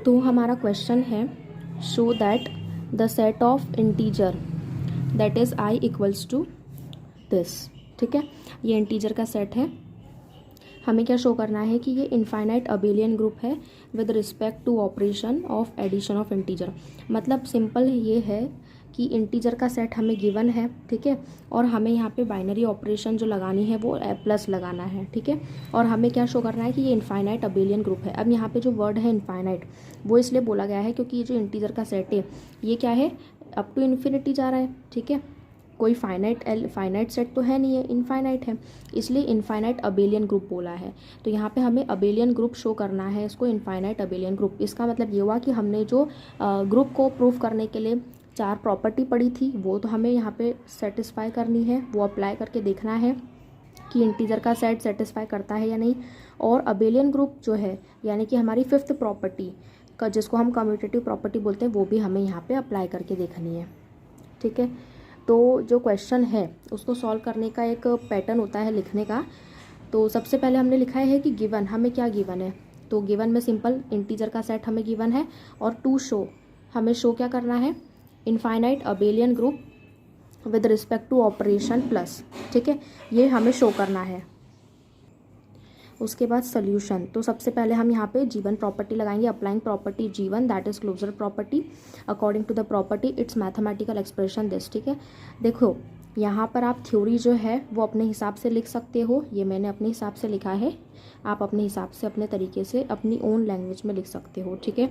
तो हमारा क्वेश्चन है show that the set of integer that is I equals to this. ठीक है, ये इंटीजर का सेट है। हमें क्या शो करना है कि ये इनफाइनाइट अबेलियन ग्रुप है with respect to operation of addition of integer. मतलब सिंपल ये है कि इंटीजर का सेट हमें गिवन है, ठीक है, और हमें यहाँ पे बाइनरी ऑपरेशन जो लगानी है वो प्लस लगाना है, ठीक है, और हमें क्या शो करना है कि ये इनफाइनाइट अबेलियन ग्रुप है। अब यहाँ पे जो वर्ड है इनफाइनाइट वो इसलिए बोला गया है क्योंकि ये जो इंटीजर का सेट है ये क्या है, अप टू इन्फिनिटी जा रहा है, ठीक है, कोई फाइनाइट सेट तो है नहीं है, इनफाइनाइट है, इसलिए इनफाइनाइट अबेलियन ग्रुप बोला है। तो यहाँ पे हमें अबेलियन ग्रुप शो करना है, इसको इनफाइनाइट अबेलियन ग्रुप। इसका मतलब ये हुआ कि हमने जो ग्रुप को प्रूव करने के लिए 4 प्रॉपर्टी पड़ी थी वो तो हमें यहाँ पे सेटिस्फाई करनी है, वो अप्लाई करके देखना है कि इंटीजर का सेट सेटिस्फाई करता है या नहीं। और अबेलियन ग्रुप जो है यानी कि हमारी 5th प्रॉपर्टी का, जिसको हम कम्यूटेटिव प्रॉपर्टी बोलते हैं, वो भी हमें यहाँ पे अप्लाई करके देखनी है। ठीक है, तो जो क्वेश्चन है उसको सॉल्व करने का एक पैटर्न होता है लिखने का। तो सबसे पहले हमने लिखा है कि गिवन, हमें क्या गिवन है, तो गिवन में सिंपल इंटीजर का सेट हमें गिवन है, और टू शो, हमें शो क्या करना है, infinite abelian group with respect to operation plus. ठीक है, ये हमें शो करना है। उसके बाद सोल्यूशन, तो सबसे पहले हम यहाँ पे G1 प्रॉपर्टी लगाएंगे, applying property G1 that is closure property according to the property its mathematical expression this. ठीक है, देखो यहाँ पर आप थ्योरी जो है वो अपने हिसाब से लिख सकते हो, ये मैंने अपने हिसाब से लिखा है, आप अपने हिसाब से अपने तरीके से अपनी ओन लैंग्वेज में लिख सकते हो। ठीक है,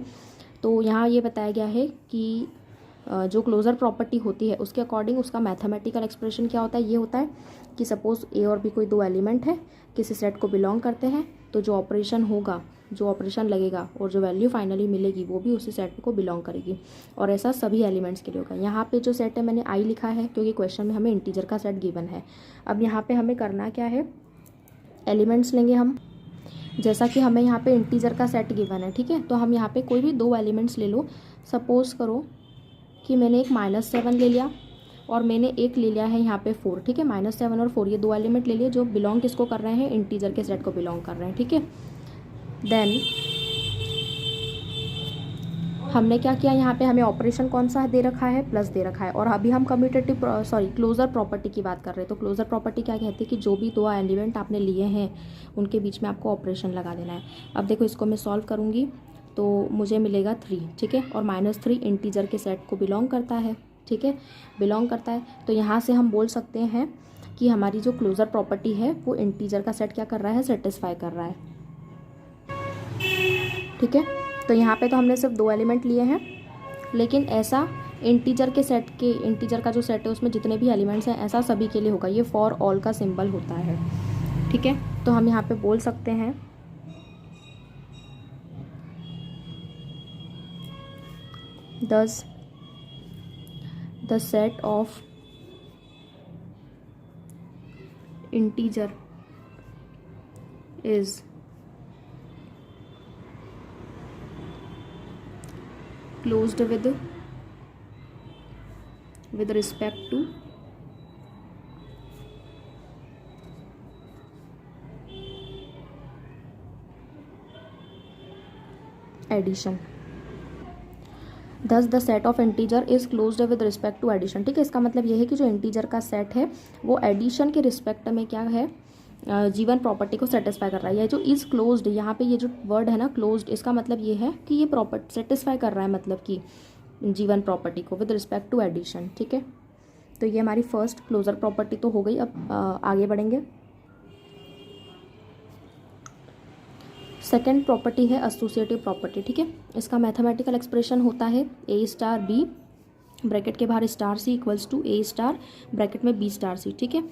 तो यहाँ ये बताया गया है कि जो क्लोजर प्रॉपर्टी होती है उसके अकॉर्डिंग उसका मैथमेटिकल एक्सप्रेशन क्या होता है, ये होता है कि सपोज ए और बी कोई 2 एलिमेंट है, किसी सेट को बिलोंग करते हैं, तो जो ऑपरेशन होगा, जो ऑपरेशन लगेगा और जो वैल्यू फाइनली मिलेगी वो भी उसी सेट को बिलोंग करेगी, और ऐसा सभी एलिमेंट्स के लिए होगा। यहाँ पे जो सेट है मैंने आई लिखा है क्योंकि क्वेश्चन में हमें इंटीजर का सेट गिवन है। अब यहाँ पे हमें करना क्या है, एलिमेंट्स लेंगे हम, जैसा कि हमें यहाँ पे इंटीजर का सेट गिवन है, ठीक है, तो हम यहाँ पे कोई भी 2 एलिमेंट्स ले लो। सपोज करो कि मैंने एक -7 ले लिया और मैंने एक ले लिया है यहाँ पे 4। ठीक है, -7 और 4 ये 2 एलिमेंट ले लिए जो बिलोंग किसको कर रहे हैं, इंटीजर के सेट को बिलोंग कर रहे हैं। ठीक है, देन हमने क्या किया, यहाँ पे हमें ऑपरेशन कौन सा दे रखा है, प्लस दे रखा है, और अभी हम क्लोजर प्रॉपर्टी की बात कर रहे हैं। तो क्लोजर प्रॉपर्टी क्या कहती है कि जो भी 2 एलिमेंट आपने लिए हैं उनके बीच में आपको ऑपरेशन लगा देना है। अब देखो इसको मैं सॉल्व करूँगी तो मुझे मिलेगा 3। ठीक है, और -3 इंटीजर के सेट को बिलोंग करता है। ठीक है, बिलोंग करता है, तो यहाँ से हम बोल सकते हैं कि हमारी जो क्लोजर प्रॉपर्टी है वो इंटीजर का सेट क्या कर रहा है, सेटिस्फाई कर रहा है। ठीक है, तो यहाँ पे तो हमने सिर्फ 2 एलिमेंट लिए हैं, लेकिन ऐसा इंटीजर के सेट के, इंटीजर का जो सेट है उसमें जितने भी एलिमेंट्स हैं ऐसा सभी के लिए होगा, ये फॉर ऑल का सिंबल होता है। ठीक है, तो हम यहाँ पे बोल सकते हैं thus the set of integer is closed with respect to addition। Thus the set of integer is closed with respect to addition। ठीक है, इसका मतलब ये है कि जो इंटीजर का सेट है वो एडिशन के रिस्पेक्ट में क्या है, G1 प्रॉपर्टी को सेटिस्फाई कर रहा है। ये जो इज़ क्लोज्ड, यहाँ पे ये जो वर्ड है ना क्लोज्ड, इसका मतलब ये है कि ये प्रॉपर्टी सेटिस्फाई कर रहा है, मतलब कि G1 प्रॉपर्टी को विद रिस्पेक्ट टू एडिशन। ठीक है, तो ये हमारी फर्स्ट क्लोजर प्रॉपर्टी तो हो गई। अब आगे बढ़ेंगे। सेकेंड प्रॉपर्टी है एसोसिएटिव प्रॉपर्टी। ठीक है, इसका मैथमेटिकल एक्सप्रेशन होता है A*B ब्रैकेट के बाहर C equals to A* bracket में B*C। ठीक है,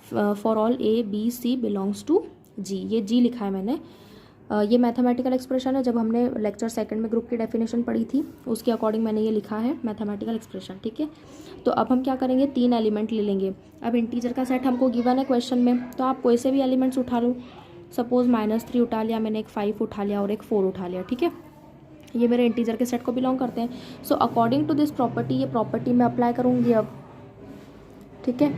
for all A, B, C belongs to G, ये G लिखा है मैंने। ये मैथमेटिकल एक्सप्रेशन है, जब हमने लेक्चर सेकंड में ग्रुप की डेफिनेशन पढ़ी थी उसके अकॉर्डिंग मैंने ये लिखा है मैथमेटिकल एक्सप्रेशन। ठीक है, तो अब हम क्या करेंगे, 3 एलिमेंट ले लेंगे। अब इंटीजर का सेट हमको गिवन है क्वेश्चन में, तो आप कोई से भी एलिमेंट्स उठा लो। सपोज -3 उठा लिया मैंने, एक 5 उठा लिया और एक 4 उठा लिया। ठीक है, ये मेरे इंटीजर के सेट को बिलोंग करते हैं। So according to this property, ये प्रॉपर्टी मैं अप्लाई करूँगी अब। ठीक है,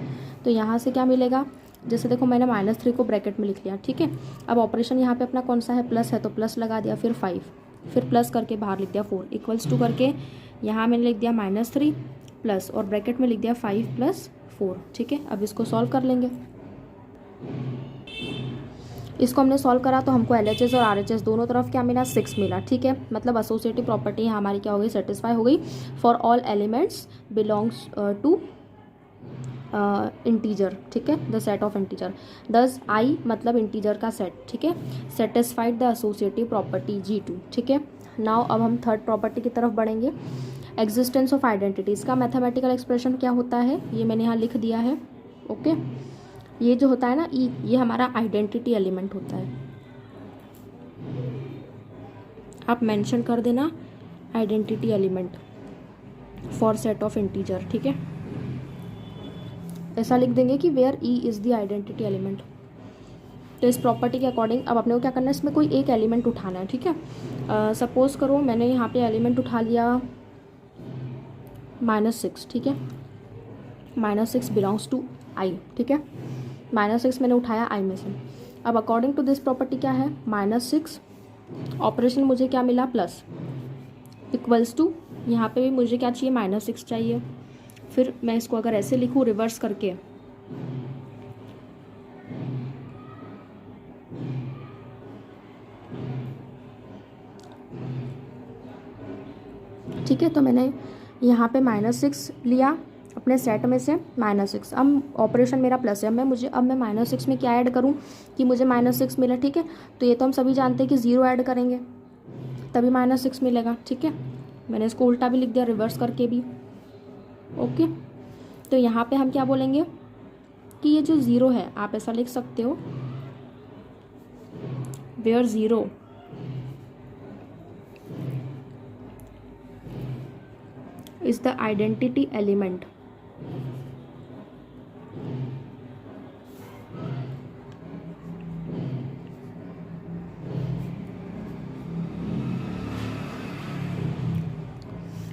तो यहाँ से क्या मिलेगा, जैसे देखो मैंने -3 को ब्रैकेट में लिख लिया। ठीक है, अब ऑपरेशन यहाँ पे अपना कौन सा है, प्लस है, तो प्लस लगा दिया, फिर 5, फिर प्लस करके बाहर लिख दिया 4 इक्वल्स टू करके यहाँ मैंने लिख दिया -3 प्लस और ब्रैकेट में लिख दिया 5 + 4। ठीक है, अब इसको सॉल्व कर लेंगे। इसको हमने सॉल्व करा तो हमको LHS और RHS दोनों तरफ क्या मिला, 6 मिला। ठीक है, मतलब एसोसिएटिव प्रॉपर्टी हमारी क्या हो गई, सेटिस्फाई हो गई for all elements belongs to integer. ठीक है, द सेट ऑफ इंटीजर दस आई मतलब इंटीजर का सेट। ठीक है, satisfied the associative property G2। ठीक है, नाउ अब हम थर्ड प्रॉपर्टी की तरफ बढ़ेंगे, एग्जिस्टेंस ऑफ आइडेंटिटी। इसका मैथमेटिकल एक्सप्रेशन क्या होता है ये मैंने यहाँ लिख दिया है। ओके, ये जो होता है ना ई, ये हमारा आइडेंटिटी एलिमेंट होता है। आप मेंशन कर देना identity element for set of integer. ठीक है, ऐसा लिख देंगे कि where E is the identity element. तो इस प्रॉपर्टी के अकॉर्डिंग अब अपने को क्या करना है, इसमें कोई एक एलिमेंट उठाना है। ठीक है, सपोज करो मैंने यहाँ पे एलिमेंट उठा लिया -6। ठीक है, -6 बिलोंग्स टू आई। ठीक है, -6 मैंने उठाया आई में से। अब अकॉर्डिंग टू दिस प्रॉपर्टी क्या है, -6 ऑपरेशन मुझे क्या मिला, प्लस इक्वल्स टू यहाँ पे भी मुझे क्या चाहिए, -6 चाहिए। फिर मैं इसको अगर ऐसे लिखूँ रिवर्स करके, ठीक है, तो मैंने यहाँ पे -6 लिया अपने सेट में से -6। अब ऑपरेशन मेरा प्लस है, अब मैं -6 में क्या ऐड करूँ कि मुझे -6 मिला। ठीक है, तो ये तो हम सभी जानते हैं कि 0 ऐड करेंगे तभी -6 मिलेगा। ठीक है, मैंने इसको उल्टा भी लिख दिया, रिवर्स करके भी। ओके, तो यहाँ पे हम क्या बोलेंगे कि ये जो 0 है, आप ऐसा लिख सकते हो, where 0 is the identity element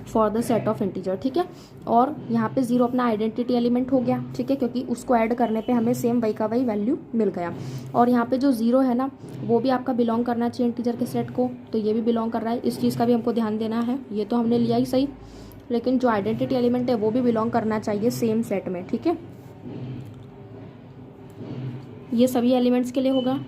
for the set of integer. ठीक है, और यहाँ पे 0 अपना आइडेंटिटी एलिमेंट हो गया। ठीक है, क्योंकि उसको ऐड करने पे हमें सेम वही का वही वैल्यू मिल गया। और यहाँ पे जो 0 है ना, वो भी आपका बिलोंग करना चाहिए इंटीजर के सेट को, तो ये भी बिलोंग कर रहा है। इस चीज़ का भी हमको ध्यान देना है। ये तो हमने लिया ही सही, लेकिन जो आइडेंटिटी एलिमेंट है वो भी बिलोंग करना चाहिए सेम सेट में। ठीक है, ये सभी एलिमेंट्स के लिए होगा।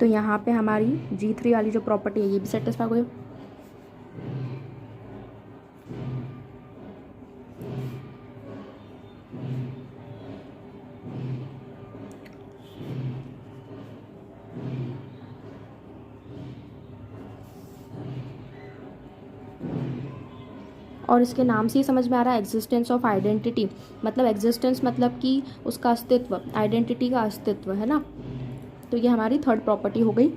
तो यहाँ पे हमारी G3 वाली जो प्रॉपर्टी है ये भी सेटिस्फाई हो गई। और इसके नाम से ही समझ में आ रहा है एग्जिस्टेंस ऑफ आइडेंटिटी, मतलब एग्जिस्टेंस मतलब कि उसका अस्तित्व, आइडेंटिटी का अस्तित्व है ना। तो ये हमारी थर्ड प्रॉपर्टी हो गई।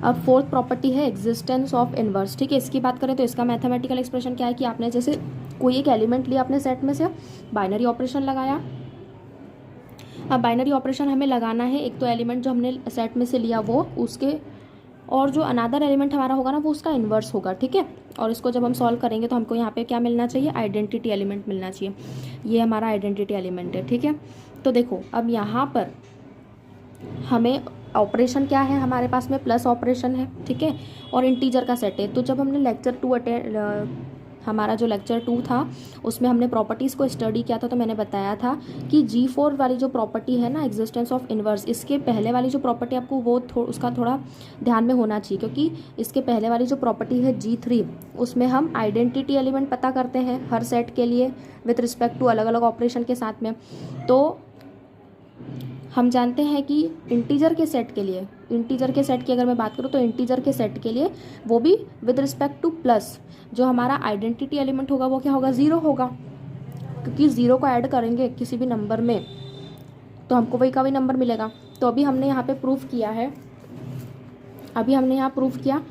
अब फोर्थ प्रॉपर्टी है एग्जिस्टेंस ऑफ इनवर्स। ठीक है, इसकी बात करें तो इसका मैथमेटिकल एक्सप्रेशन क्या है कि आपने जैसे कोई एक एलिमेंट लिया अपने सेट में से, बाइनरी ऑपरेशन लगाया। अब बाइनरी ऑपरेशन हमें लगाना है, एक तो एलिमेंट जो हमने सेट में से लिया वो उसके, और जो अनदर एलिमेंट हमारा होगा ना वो उसका इन्वर्स होगा। ठीक है, और इसको जब हम सॉल्व करेंगे तो हमको यहाँ पे क्या मिलना चाहिए, आइडेंटिटी एलिमेंट मिलना चाहिए। ये हमारा आइडेंटिटी एलिमेंट है। ठीक है, तो देखो अब यहाँ पर हमें ऑपरेशन क्या है, हमारे पास में प्लस ऑपरेशन है। ठीक है, और इंटीजर का सेट है। तो जब हमने लेक्चर 2 हमारा जो लेक्चर 2 था उसमें हमने प्रॉपर्टीज़ को स्टडी किया था, तो मैंने बताया था कि G4 वाली जो प्रॉपर्टी है ना, एग्जिस्टेंस ऑफ इन्वर्स, इसके पहले वाली जो प्रॉपर्टी आपको वो उसका थोड़ा ध्यान में होना चाहिए, क्योंकि इसके पहले वाली जो प्रॉपर्टी है G3, उसमें हम आइडेंटिटी एलिमेंट पता करते हैं हर सेट के लिए विथ रिस्पेक्ट टू अलग अलग ऑपरेशन के साथ में। तो हम जानते हैं कि इंटीजर के सेट के लिए, इंटीजर के सेट की अगर मैं बात करूँ तो इंटीजर के सेट के लिए वो भी विद रिस्पेक्ट टू प्लस, जो हमारा आइडेंटिटी एलिमेंट होगा वो क्या होगा, 0 होगा, क्योंकि 0 को ऐड करेंगे किसी भी नंबर में तो हमको वही का वही नंबर मिलेगा। तो अभी हमने यहाँ पे प्रूफ किया है, अभी हमने यहाँ प्रूफ किया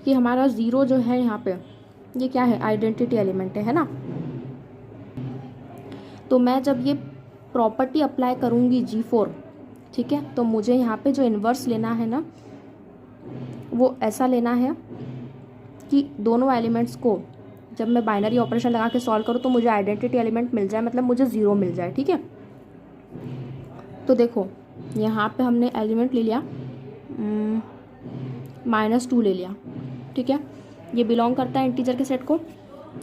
कि हमारा 0 जो है यहाँ पे ये क्या है, आइडेंटिटी एलिमेंट है ना। तो मैं जब ये प्रॉपर्टी अप्लाई करूँगी G4, ठीक है, तो मुझे यहाँ पे जो इन्वर्स लेना है ना वो ऐसा लेना है कि दोनों एलिमेंट्स को जब मैं बाइनरी ऑपरेशन लगा के सॉल्व करूँ तो मुझे आइडेंटिटी एलिमेंट मिल जाए, मतलब मुझे 0 मिल जाए। ठीक है, तो देखो यहाँ पे हमने एलिमेंट ले लिया -2 ले लिया, ठीक है, ये बिलोंग करता है इंटीजर के सेट को।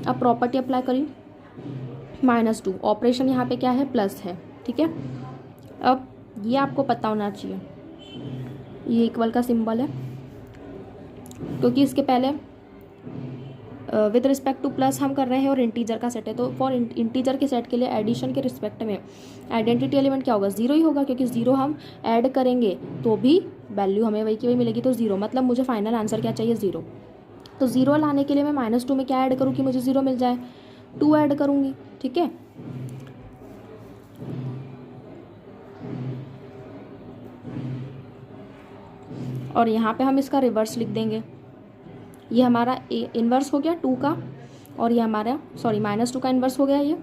अब प्रॉपर्टी अप्लाई करी, -2 ऑपरेशन यहाँ पे क्या है, प्लस है, ठीक है। अब ये आपको पता होना चाहिए, ये इक्वल का सिंबल है, क्योंकि इसके पहले विद रिस्पेक्ट टू प्लस हम कर रहे हैं और इंटीजर का सेट है, तो फॉर इंटीजर के सेट के लिए एडिशन के रिस्पेक्ट में आइडेंटिटी एलिमेंट क्या होगा, 0 ही होगा, क्योंकि 0 हम ऐड करेंगे तो भी वैल्यू हमें वही की वही मिलेगी, तो 0 मतलब मुझे फाइनल आंसर क्या चाहिए, 0। तो 0 लाने के लिए मैं -2 में क्या ऐड करूँ कि मुझे 0 मिल जाए, 2 ऐड करूँगी, ठीक है। और यहाँ पे हम इसका रिवर्स लिख देंगे, ये हमारा इन्वर्स हो गया 2 का, और ये हमारा -2 का इन्वर्स हो गया ये,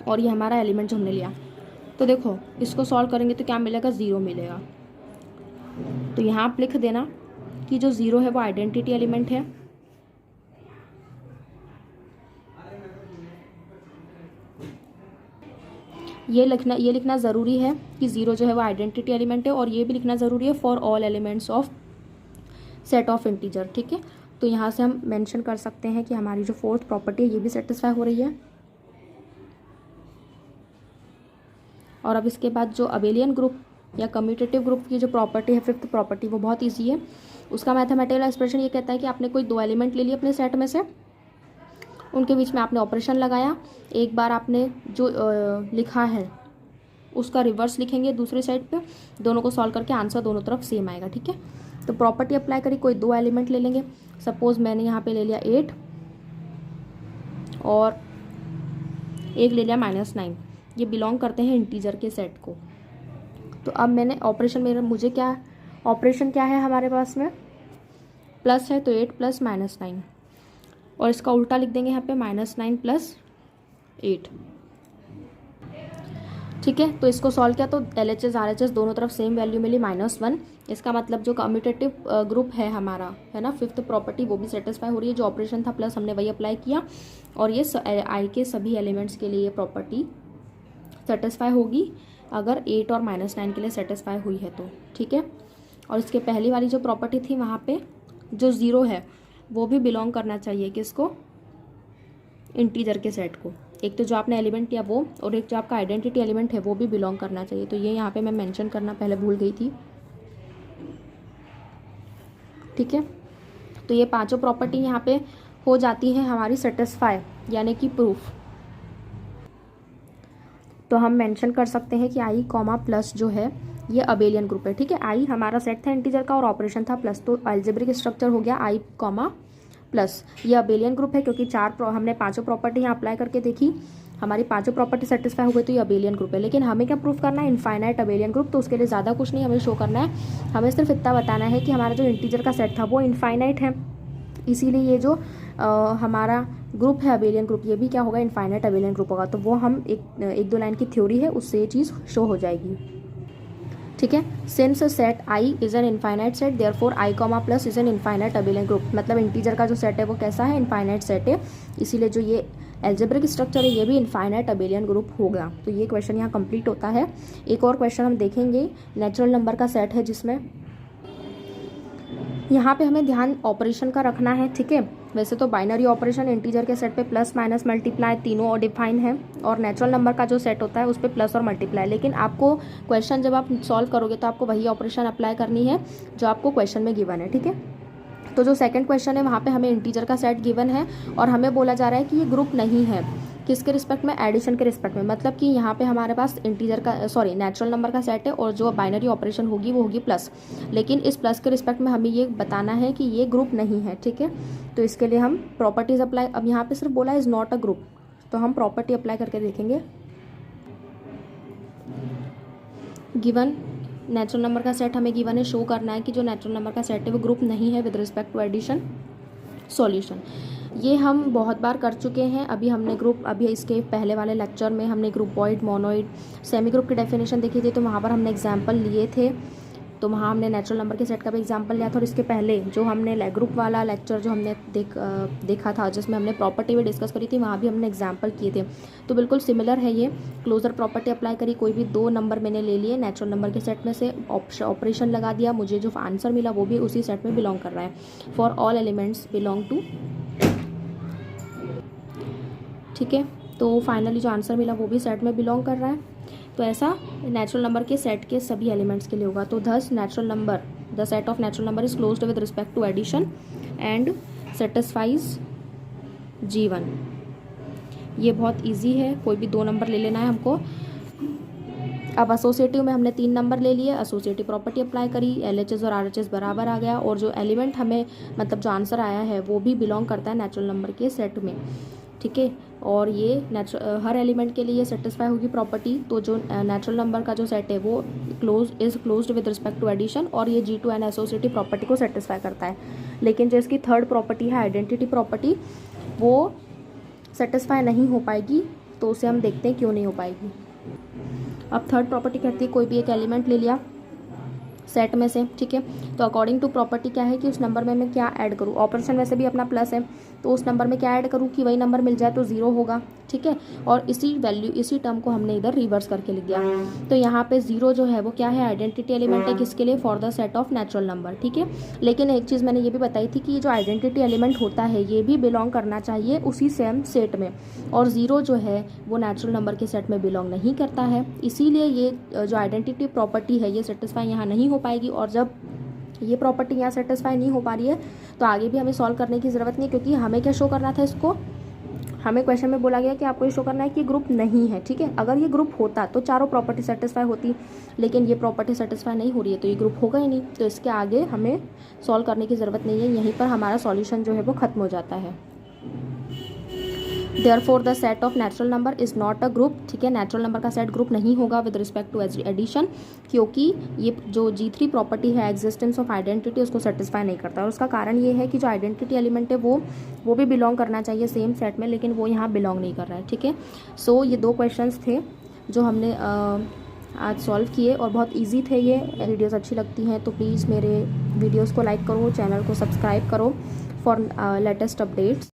और ये हमारा एलिमेंट जो हमने लिया। तो देखो इसको सॉल्व करेंगे तो क्या मिलेगा, 0 मिलेगा। तो यहाँ आप लिख देना कि जो 0 है वो आइडेंटिटी एलिमेंट है, ये लिखना ज़रूरी है कि 0 जो है वो आइडेंटिटी एलिमेंट है, और ये भी लिखना ज़रूरी है for all elements of set of integer, ठीक है। तो यहाँ से हम मेंशन कर सकते हैं कि हमारी जो फोर्थ प्रॉपर्टी है ये भी सेटिस्फाई हो रही है। और अब इसके बाद जो अबेलियन ग्रुप या कम्यूटेटिव ग्रुप की जो प्रॉपर्टी है, फिफ्थ प्रॉपर्टी, वो बहुत ईजी है। उसका मैथमेटिकल एक्सप्रेशन ये कहता है कि आपने कोई 2 एलिमेंट ले लिए अपने सेट में से, उनके बीच में आपने ऑपरेशन लगाया, एक बार आपने जो लिखा है उसका रिवर्स लिखेंगे दूसरे साइड पे, दोनों को सॉल्व करके आंसर दोनों तरफ सेम आएगा, ठीक है। तो प्रॉपर्टी अप्लाई करी, कोई 2 एलिमेंट ले लेंगे, सपोज मैंने यहाँ पे ले लिया 8 और एक ले लिया -9, ये बिलोंग करते हैं इंटीजर के सेट को। तो अब मैंने ऑपरेशन मुझे क्या ऑपरेशन क्या है हमारे पास में, प्लस है, तो 8 + -9, और इसका उल्टा लिख देंगे यहाँ पे -9 + 8, ठीक है। तो इसको सॉल्व किया तो LHS RHS दोनों तरफ सेम वैल्यू मिली, -1। इसका मतलब जो कम्यूटेटिव ग्रुप है हमारा, है ना, फिफ्थ प्रॉपर्टी, वो भी सेटिस्फाई हो रही है। जो ऑपरेशन था प्लस हमने वही अप्लाई किया, और ये आई के सभी एलिमेंट्स के लिए ये प्रॉपर्टी सेटिस्फाई होगी अगर 8 और -9 के लिए सेटिस्फाई हुई है तो, ठीक है। और इसके पहली वाली जो प्रॉपर्टी थी वहाँ पे जो 0 है वो भी बिलोंग करना चाहिए किसको, इंटीजर के सेट को। एक तो जो आपने एलिमेंट लिया वो, और एक जो आपका आइडेंटिटी एलिमेंट है वो भी बिलोंग करना चाहिए। तो ये यहाँ पे मैं मेंशन करना पहले भूल गई थी, ठीक है। तो ये पांचों प्रॉपर्टी यहाँ पे हो जाती है हमारी सेटिस्फाई, यानी कि प्रूफ। तो हम मेंशन कर सकते हैं कि i, प्लस जो है ये अबेलियन ग्रुप है, ठीक है। i हमारा सेट था इंटीजर का और ऑपरेशन था प्लस, तो अलजेब्रिक स्ट्रक्चर हो गया i, प्लस। ये अबेलियन ग्रुप है क्योंकि हमने पांचों प्रॉपर्टी यहाँ अप्लाई करके देखी, हमारी पांचों प्रॉपर्टी सेटिस्फाई हो गई, तो ये अबेलियन ग्रुप है। लेकिन हमें क्या प्रूफ करना है, इनफाइनाइट अबेलियन ग्रुप। तो उसके लिए ज़्यादा कुछ नहीं हमें शो करना है, हमें सिर्फ इतना बताना है कि हमारा जो इंटीजर का सेट था वो इनफाइनाइट है, इसीलिए ये जो हमारा ग्रुप है अबेलियन ग्रुप, ये भी क्या होगा, इनफाइनाइट अबेलियन ग्रुप होगा। तो वो हम एक दो लाइन की थ्योरी है, उससे ये चीज़ शो हो जाएगी, ठीक है। Since set I is an infinite set, therefore i, plus is an infinite abelian group. मतलब इंटीजर का जो सेट है वो कैसा है, इनफाइनाइट सेट है, इसीलिए जो ये एल्जेब्रिक स्ट्रक्चर है ये भी इनफाइनाइट अबेलियन ग्रुप होगा। तो ये क्वेश्चन यहाँ कंप्लीट होता है। एक और क्वेश्चन हम देखेंगे, नेचुरल नंबर का सेट है, जिसमें यहाँ पे हमें ध्यान ऑपरेशन का रखना है, ठीक है। वैसे तो बाइनरी ऑपरेशन इंटीजर के सेट पे प्लस माइनस मल्टीप्लाई तीनों और डिफाइन है, और नेचुरल नंबर का जो सेट होता है उस पर प्लस और मल्टीप्लाई। लेकिन आपको क्वेश्चन जब आप सॉल्व करोगे तो आपको वही ऑपरेशन अप्लाई करनी है जो आपको क्वेश्चन में गिवन है, ठीक है। तो जो सेकंड क्वेश्चन है वहाँ पे हमें इंटीजर का सेट गिवन है और हमें बोला जा रहा है कि ये ग्रुप नहीं है, किसके रिस्पेक्ट में, एडिशन के रिस्पेक्ट में। मतलब कि यहाँ पे हमारे पास इंटीजर का नेचुरल नंबर का सेट है और जो बाइनरी ऑपरेशन होगी वो होगी प्लस, लेकिन इस प्लस के रिस्पेक्ट में हमें ये बताना है कि ये ग्रुप नहीं है, ठीक है। तो इसके लिए हम प्रॉपर्टीज अप्लाई, अब यहाँ पे सिर्फ बोला इज नॉट अ ग्रुप, तो हम प्रॉपर्टी अप्लाई करके देखेंगे। गिवन नेचुरल नंबर का सेट हमें गिवन है, शो करना है कि जो नेचुरल नंबर का सेट है वो ग्रुप नहीं है with respect to addition. Solution ये हम बहुत बार कर चुके हैं, अभी इसके पहले वाले लेक्चर में हमने ग्रुपॉइड, मोनोइड, सेमी ग्रुप की डेफिनेशन देखी थी, तो वहाँ पर हमने एग्जाम्पल लिए थे तो वहाँ हमने नेचुरल नंबर के सेट का भी एग्जांपल लिया था। और इसके पहले जो हमने ग्रुप वाला लेक्चर जो हमने देखा था, जिसमें हमने प्रॉपर्टी भी डिस्कस करी थी, वहाँ भी हमने एग्जांपल किए थे। तो बिल्कुल सिमिलर है ये। क्लोजर प्रॉपर्टी अप्लाई करी, कोई भी 2 नंबर मैंने ले लिए नेचुरल नंबर के सेट में से, ऑपरेशन लगा दिया, मुझे जो आंसर मिला वो भी उसी सेट में बिलोंग कर रहा है। For all elements belong to, ठीक है। तो फाइनली जो आंसर मिला वो भी सेट में बिलोंग कर रहा है। तो ऐसा नेचुरल नंबर के सेट के सभी एलिमेंट्स के लिए होगा। तो thus natural number, the set of natural number is closed with respect to addition and satisfies G1। ये बहुत इजी है, कोई भी 2 नंबर ले लेना है हमको। अब एसोसिएटिव में हमने 3 नंबर ले लिए, एसोसिएटिव प्रॉपर्टी अप्लाई करी, LHS और RHS बराबर आ गया, और जो एलिमेंट हमें मतलब जो आंसर आया है वो भी बिलोंग करता है नेचुरल नंबर के सेट में, ठीक है। और ये हर एलिमेंट के लिए सेटिस्फाई होगी प्रॉपर्टी। तो जो नेचुरल नंबर का जो सेट है वो closed with respect to addition, और ये G2 एसोसिएटिव प्रॉपर्टी को सेटिस्फाई करता है। लेकिन जो इसकी थर्ड प्रॉपर्टी है आइडेंटिटी प्रॉपर्टी, वो सेटिस्फाई नहीं हो पाएगी। तो उसे हम देखते हैं क्यों नहीं हो पाएगी। अब थर्ड प्रॉपर्टी कहती है कोई भी एक एलिमेंट ले लिया सेट में से, ठीक है। तो अकॉर्डिंग टू प्रॉपर्टी क्या है कि उस नंबर में मैं क्या ऐड करूँ, ऑपरेशन वैसे भी अपना प्लस है, तो उस नंबर में क्या ऐड करूँ कि वही नंबर मिल जाए तो 0 होगा, ठीक है। और इसी वैल्यू, इसी टर्म को हमने इधर रिवर्स करके लिख दिया। तो यहाँ पे 0 जो है वो क्या है, आइडेंटिटी एलिमेंट है, किसके लिए, for the set of natural number, ठीक है। लेकिन एक चीज़ मैंने ये भी बताई थी कि ये जो आइडेंटिटी एलिमेंट होता है ये भी बिलोंग करना चाहिए उसी सेम सेट में, और 0 जो है वो नेचुरल नंबर के सेट में बिलोंग नहीं करता है। इसीलिए ये जो आइडेंटिटी प्रॉपर्टी है ये सेटिस्फाई यहाँ नहीं हो पाएगी। और जब ये प्रॉपर्टी यहाँ सेटिस्फाई नहीं हो पा रही है तो आगे भी हमें सॉल्व करने की ज़रूरत नहीं, क्योंकि हमें क्या शो करना था, इसको हमें क्वेश्चन में बोला गया कि आपको ये शो करना है कि ग्रुप नहीं है, ठीक है। अगर ये ग्रुप होता तो चारों प्रॉपर्टी सेटिस्फाई होती, लेकिन ये प्रॉपर्टी सेटिस्फाई नहीं हो रही है तो ये ग्रुप होगा ही नहीं। तो इसके आगे हमें सॉल्व करने की ज़रूरत नहीं है, यहीं पर हमारा सॉल्यूशन जो है वो खत्म हो जाता है। Therefore the set of natural number is not a group, ठीक है। नेचुरल नंबर का सेट ग्रुप नहीं होगा विद रिस्पेक्ट टू एडिशन, क्योंकि ये जो G3 प्रॉपर्टी है एग्जिस्टेंस ऑफ आइडेंटिटी उसको सेटिस्फाई नहीं करता। और उसका कारण ये है कि जो आइडेंटिटी एलिमेंट है वो भी बिलोंग करना चाहिए सेम सेट में, लेकिन वो यहाँ बिलोंग नहीं कर रहा है, ठीक है। सो ये 2 क्वेश्चंस थे जो हमने आज सॉल्व किए, और बहुत ईजी थे ये। वीडियोज़ अच्छी लगती हैं तो प्लीज़ मेरे वीडियोज़ को लाइक करो, चैनल को सब्सक्राइब करो फॉर लेटेस्ट अपडेट्स।